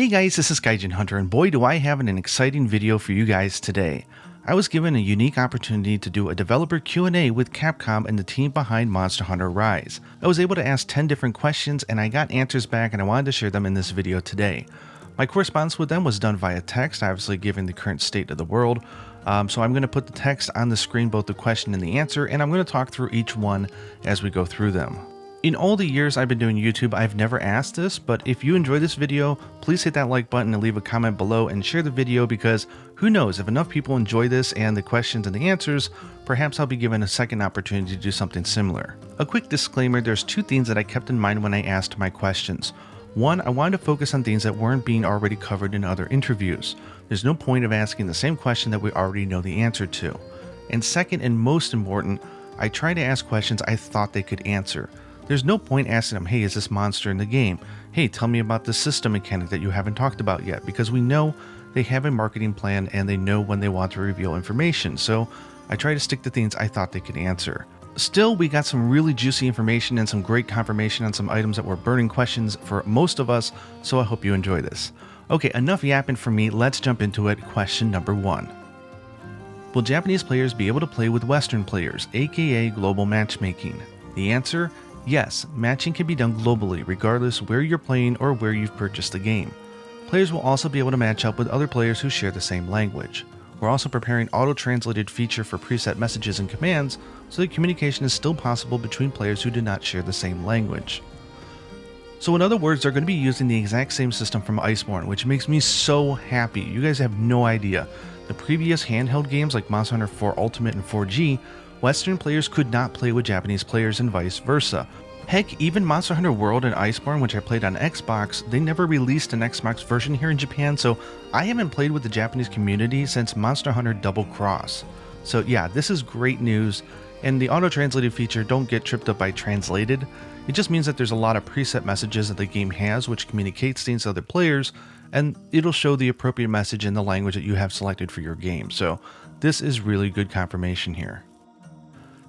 Hey guys, this is Gaijin Hunter, and boy do I have an exciting video for you guys today. I was given a unique opportunity to do a developer Q&A with Capcom and the team behind Monster Hunter Rise. I was able to ask 10 different questions and I got answers back and I wanted to share them in this video today. My correspondence with them was done via text, obviously given the current state of the world. So I'm going to put the text on the screen, both the question and the answer, and I'm going to talk through each one as we go through them. In all the years I've been doing YouTube, I've never asked this, but if you enjoy this video, please hit that like button and leave a comment below and share the video, because who knows, if enough people enjoy this and the questions and the answers, perhaps I'll be given a second opportunity to do something similar. A quick disclaimer, there's two things that I kept in mind when I asked my questions. One, I wanted to focus on things that weren't being already covered in other interviews. There's no point of asking the same question that we already know the answer to. And second, and most important, I try to ask questions I thought they could answer. There's no point asking them, hey, is this monster in the game? Hey, tell me about the system mechanic that you haven't talked about yet, because we know they have a marketing plan and they know when they want to reveal information. So I try to stick to things I thought they could answer. Still, we got some really juicy information and some great confirmation on some items that were burning questions for most of us, so I hope you enjoy this. Okay, enough yapping from me, let's jump into it. Question number 1. Will Japanese players be able to play with Western players, aka global matchmaking? The answer: yes, matching can be done globally, regardless where you're playing or where you've purchased the game. Players will also be able to match up with other players who share the same language. We're also preparing auto-translated feature for preset messages and commands, so that communication is still possible between players who do not share the same language. So in other words, they're going to be using the exact same system from Iceborne, which makes me so happy. You guys have no idea. The previous handheld games like Monster Hunter 4 Ultimate and 4G, Western players could not play with Japanese players and vice versa. Heck, even Monster Hunter World and Iceborne, which I played on Xbox, they never released an Xbox version here in Japan, so I haven't played with the Japanese community since Monster Hunter Double Cross. So yeah, this is great news, and the auto-translated feature, don't get tripped up by translated. It just means that there's a lot of preset messages that the game has which communicates things to other players, and it'll show the appropriate message in the language that you have selected for your game. So this is really good confirmation here.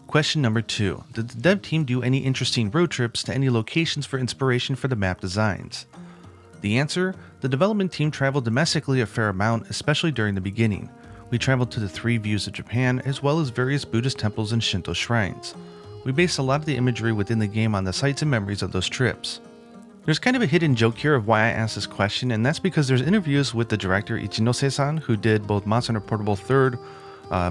Question number 2. Did the dev team do any interesting road trips to any locations for inspiration for the map designs? The answer: the development team traveled domestically a fair amount, especially during the beginning. We traveled to the 3 views of Japan, as well as various Buddhist temples and Shinto shrines. We based a lot of the imagery within the game on the sights and memories of those trips. There's kind of a hidden joke here of why I asked this question, and that's because there's interviews with the director Ichinose-san, who did both Monster Hunter Portable 3rd,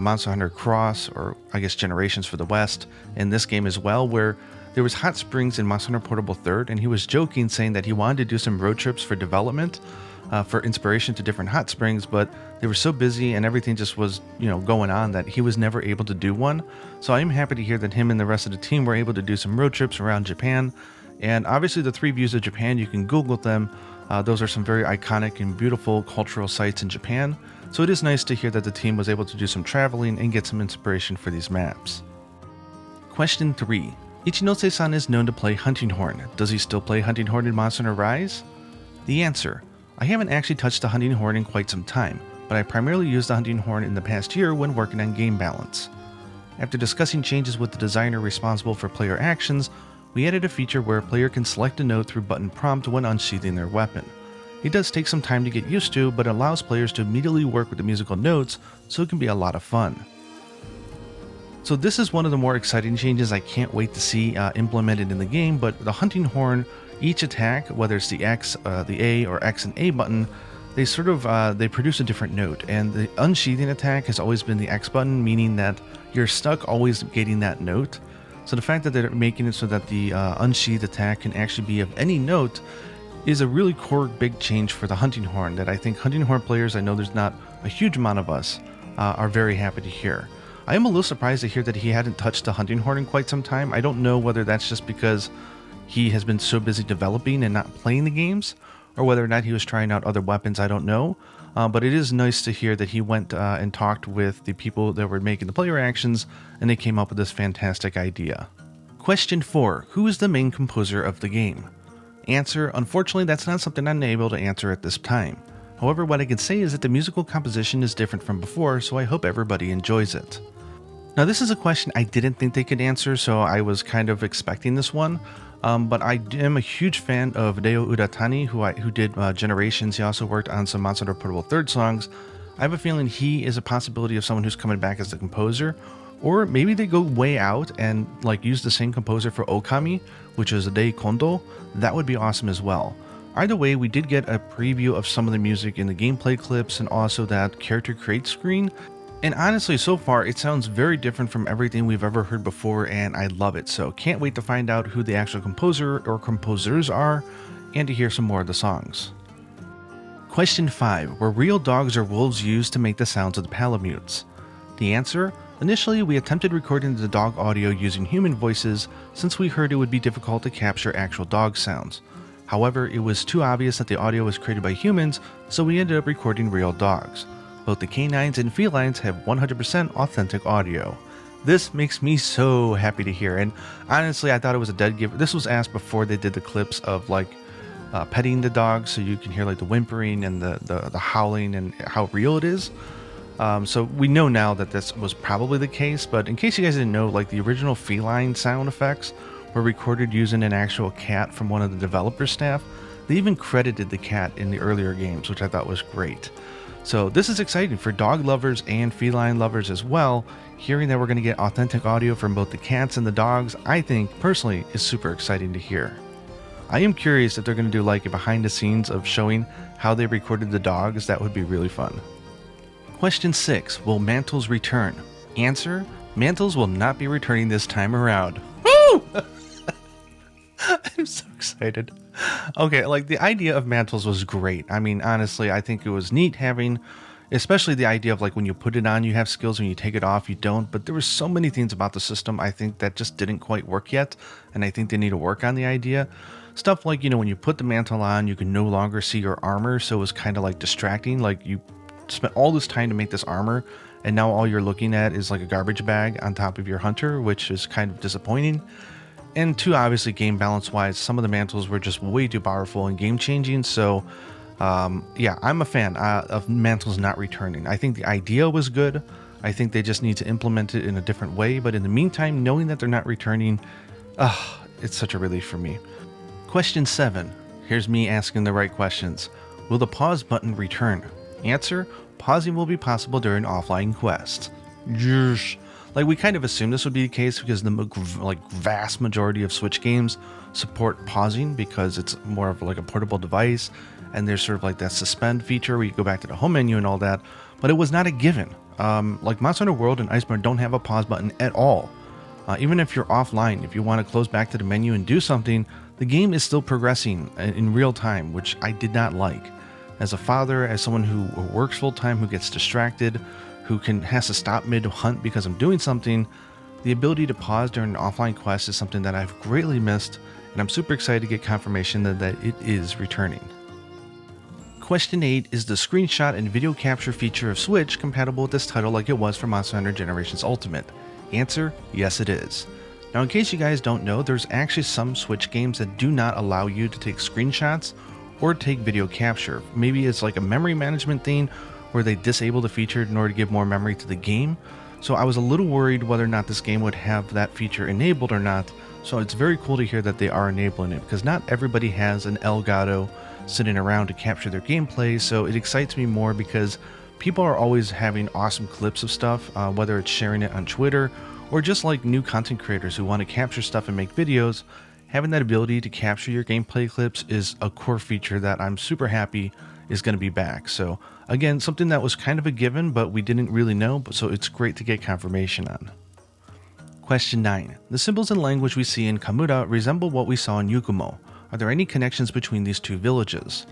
Monster Hunter Cross, or I guess Generations for the West, and this game as well, where there was hot springs in Monster Hunter Portable 3rd, and he was joking, saying that he wanted to do some road trips for development, for inspiration to different hot springs, but they were so busy and everything just was, going on, that he was never able to do one. So I'm happy to hear that him and the rest of the team were able to do some road trips around Japan. And obviously the 3 views of Japan, you can Google them. Those are some very iconic and beautiful cultural sites in Japan. So it is nice to hear that the team was able to do some traveling and get some inspiration for these maps. Question 3. Ichinose-san is known to play Hunting Horn. Does he still play Hunting Horn in Monster Hunter Rise? The answer: I haven't actually touched the Hunting Horn in quite some time, but I primarily used the Hunting Horn in the past year when working on game balance. After discussing changes with the designer responsible for player actions, we added a feature where a player can select a note through button prompt when unsheathing their weapon. It does take some time to get used to, but allows players to immediately work with the musical notes, so it can be a lot of fun. So this is one of the more exciting changes I can't wait to see implemented in the game, but the Hunting Horn, each attack, whether it's the X, the A, or X and A button, they they produce a different note, and the unsheathing attack has always been the X button, meaning that you're stuck always getting that note. So the fact that they're making it so that the unsheathed attack can actually be of any note is a really core big change for the Hunting Horn that I think Hunting Horn players, I know there's not a huge amount of us, are very happy to hear. I am a little surprised to hear that he hadn't touched the Hunting Horn in quite some time. I don't know whether that's just because he has been so busy developing and not playing the games, or whether or not he was trying out other weapons, I don't know. But it is nice to hear that he went and talked with the people that were making the player actions, and they came up with this fantastic idea. Question 4. Who is the main composer of the game? Answer: unfortunately, that's not something I'm able to answer at this time. However, what I can say is that the musical composition is different from before, so I hope everybody enjoys it. Now, this is a question I didn't think they could answer, so I was kind of expecting this one. But I am a huge fan of Reo Uratani, who did Generations. He also worked on some Monster Hunter Portable Third songs. I have a feeling he is a possibility of someone who's coming back as the composer, or maybe they go way out and like use the same composer for Okami, which is Rei Kondo. That would be awesome as well. Either way, we did get a preview of some of the music in the gameplay clips and also that character create screen. And honestly, so far, it sounds very different from everything we've ever heard before, and I love it. So can't wait to find out who the actual composer or composers are, and to hear some more of the songs. Question 5. Were real dogs or wolves used to make the sounds of the Palamutes? The answer? Initially, we attempted recording the dog audio using human voices since we heard it would be difficult to capture actual dog sounds. However, it was too obvious that the audio was created by humans, so we ended up recording real dogs. Both the canines and felines have 100% authentic audio. This makes me so happy to hear, and honestly, I thought it was a dead giveaway. This was asked before they did the clips of like petting the dog, so you can hear like the whimpering and the howling and how real it is. So we know now that this was probably the case, but in case you guys didn't know, like the original feline sound effects were recorded using an actual cat from one of the developer staff. They even credited the cat in the earlier games, which I thought was great. So this is exciting for dog lovers and feline lovers as well. Hearing that we're going to get authentic audio from both the cats and the dogs, I think personally is super exciting to hear. I am curious if they're going to do like a behind the scenes of showing how they recorded the dogs. That would be really fun. Question 6. Will Mantles return? Answer: Mantles will not be returning this time around. Woo! I'm so excited. Okay, like the idea of Mantles was great. I mean, honestly, I think it was neat having, especially the idea of like when you put it on, you have skills, when you take it off, you don't. But there were so many things about the system I think that just didn't quite work yet. And I think they need to work on the idea. Stuff like, when you put the mantle on, you can no longer see your armor. So it was kind of like distracting. Like you spent all this time to make this armor, and now all you're looking at is like a garbage bag on top of your hunter, which is kind of disappointing. And two, obviously game balance wise, some of the mantles were just way too powerful and game changing. So yeah, I'm a fan of mantles not returning. I think the idea was good. I think they just need to implement it in a different way. But in the meantime, knowing that they're not returning, it's such a relief for me. Question 7. Here's me asking the right questions. Will the pause button return? Answer: pausing will be possible during offline quests. Yes. Like, we kind of assumed this would be the case because the vast majority of Switch games support pausing because it's more of like a portable device, and there's sort of like that suspend feature where you go back to the home menu and all that, but it was not a given. Like Monster Hunter World and Iceborne don't have a pause button at all. Even if you're offline, if you want to close back to the menu and do something, the game is still progressing in real time, which I did not like. As a father, as someone who works full-time, who gets distracted, who has to stop mid-hunt because I'm doing something, the ability to pause during an offline quest is something that I've greatly missed, and I'm super excited to get confirmation that it is returning. Question 8. Is the screenshot and video capture feature of Switch compatible with this title like it was for Monster Hunter Generations Ultimate? Answer: yes it is. Now, in case you guys don't know, there's actually some Switch games that do not allow you to take screenshots or take video capture. Maybe it's like a memory management thing where they disable the feature in order to give more memory to the game. So I was a little worried whether or not this game would have that feature enabled or not. So it's very cool to hear that they are enabling it, because not everybody has an Elgato sitting around to capture their gameplay. So it excites me more because people are always having awesome clips of stuff, whether it's sharing it on Twitter or just like new content creators who want to capture stuff and make videos. Having that ability to capture your gameplay clips is a core feature that I'm super happy is going to be back. So again, something that was kind of a given, but we didn't really know, so it's great to get confirmation on. Question 9. The symbols and language we see in Kamura resemble what we saw in Yukumo. Are there any connections between these two villages?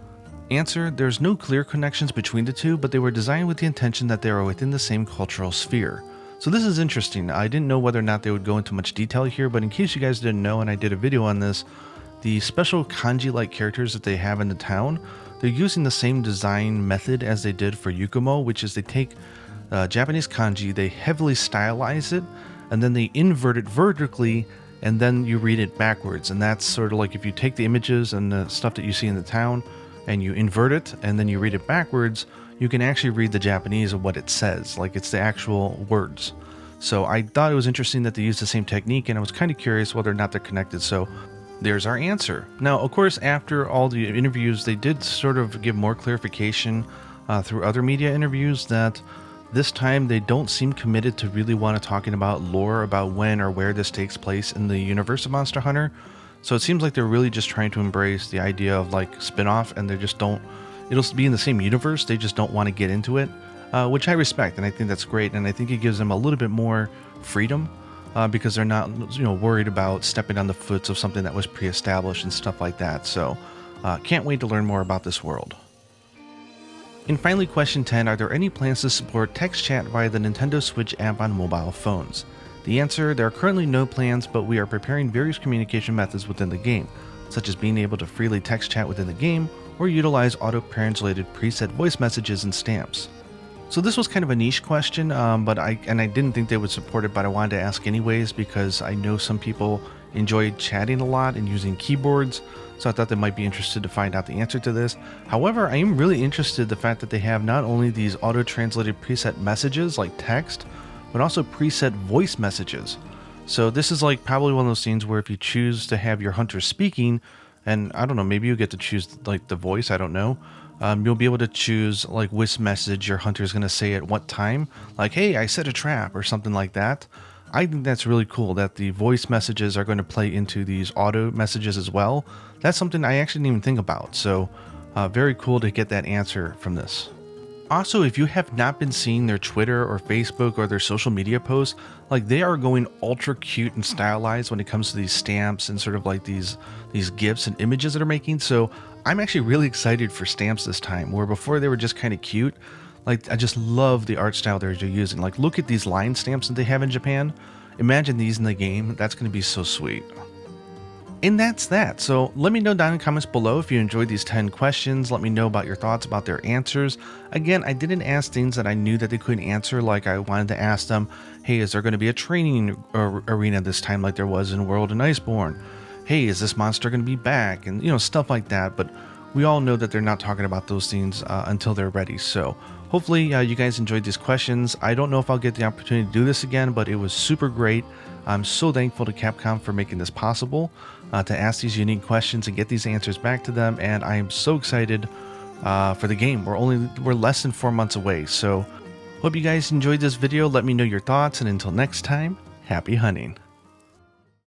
Answer: there's no clear connections between the two, but they were designed with the intention that they are within the same cultural sphere. So this is interesting. I didn't know whether or not they would go into much detail here, but in case you guys didn't know, and I did a video on this, the special kanji-like characters that they have in the town, they're using the same design method as they did for Yukumo, which is they take Japanese kanji, they heavily stylize it, and then they invert it vertically, and then you read it backwards. And that's sort of like if you take the images and the stuff that you see in the town, and you invert it, and then you read it backwards, you can actually read the Japanese of what it says, like it's the actual words. So I thought it was interesting that they used the same technique, and I was kind of curious whether or not they're connected. So there's our answer. Now, of course, after all the interviews, they did sort of give more clarification through other media interviews that this time they don't seem committed to really want to talking about lore about when or where this takes place in the universe of Monster Hunter. So it seems like they're really just trying to embrace the idea of like spin-off, and they just don't, it'll be in the same universe, they just don't want to get into it, which I respect, and I think that's great, and I think it gives them a little bit more freedom because they're not, worried about stepping on the foot of something that was pre-established and stuff like that. So can't wait to learn more about this world. And finally, question 10, are there any plans to support text chat via the Nintendo Switch app on mobile phones? The answer, there are currently no plans, but we are preparing various communication methods within the game, such as being able to freely text chat within the game or utilize auto-translated preset voice messages and stamps. So this was kind of a niche question, but I didn't think they would support it, but I wanted to ask anyways because I know some people enjoy chatting a lot and using keyboards, so I thought they might be interested to find out the answer to this. However, I am really interested in the fact that they have not only these auto-translated preset messages like text, but also preset voice messages. So this is like probably one of those things where if you choose to have your hunter speaking, and I don't know, maybe you get to choose like the voice, I don't know. You'll be able to choose like which message your hunter is going to say at what time, like, hey, I set a trap or something like that. I think that's really cool that the voice messages are going to play into these auto messages as well. That's something I actually didn't even think about. So very cool to get that answer from this. Also, if you have not been seeing their Twitter or Facebook or their social media posts, like they are going ultra cute and stylized when it comes to these stamps and sort of like these GIFs and images that they're making. So I'm actually really excited for stamps this time, where before they were just kind of cute. Like I just love the art style they're using. Like look at these line stamps that they have in Japan. Imagine these in the game. That's going to be so sweet. And that's that. So let me know down in the comments below if you enjoyed these 10 questions. Let me know about your thoughts about their answers. Again, I didn't ask things that I knew that they couldn't answer. Like I wanted to ask them, hey, is there going to be a training arena this time like there was in World and Iceborne? Hey, is this monster going to be back? And stuff like that. But we all know that they're not talking about those things until they're ready. So hopefully you guys enjoyed these questions. I don't know if I'll get the opportunity to do this again, but it was super great. I'm so thankful to Capcom for making this possible, to ask these unique questions and get these answers back to them. And I am so excited for the game. We're less than 4 months away. So hope you guys enjoyed this video. Let me know your thoughts. And until next time, happy hunting.